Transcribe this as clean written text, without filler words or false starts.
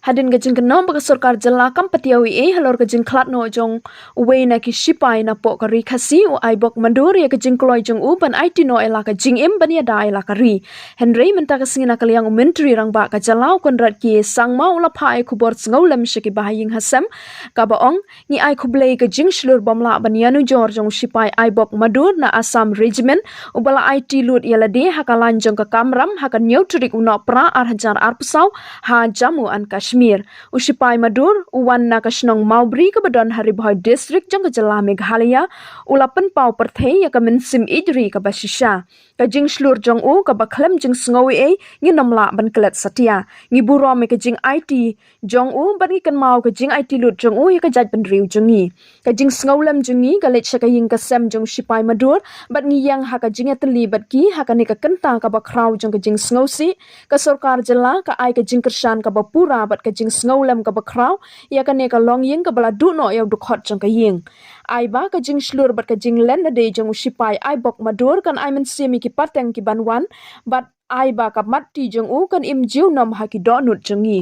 hadin gajing kenom baka sorkar jala kam patiawi halor gajing klat no jong uwe na ki Shipai na po kari khasi Lt.Aibok Madur ya gajing kloy jong u ban IT no ela ka jing im ban ya da ela kari Henry menta ka singina kaliang menteri rang ba ka jalau Conrad Sangma ula Phah Khubor Sngewlem shiki bahaying hasam ka baong ni ai khublei ka jing shlur bomla ban yanu jor jong Shipai Lt.Aibok Madur na Assam Regiment ubala IT lut yala de hakalan jong ka kamram hakan neutrik uno pra ar hajar ar pusau ha Jammu and Kashmir Shipai Madur uwan na kasnong Maubri ka badon Haribhoi district jong ka jala Meghalaya ulapan pau perthei ya ka mensim idri ka basisha ka jing shlur jong u ka bakhlem jing sngowi ngi namla ban klet satia ngi buro me ka jing IT jong u ban ngi kan mau ka jing IT lut jong u ya ka jaj ban riu jongi ka jing snglem jongi ka let shaka ying ka sem jong Shipai Madur bat ngi yang ha ka jing atli bat ki ha ka ne ka kenta ka bakrau jong ka jing sngosi ka sarkar jala ka ai ka jing kershan ka bapura bat ka jing snglem ka bakrau ya ka ne ka long ying ka bala du no ya dukhot jong ka ying ai ba ka jing shlur bat ka jing len de jong Shipai Lt.Aibok Madur kan ai men semi ki pateng ki banwan bat ai ba ka matti jong u kan im jiu nom ha ki donut jongi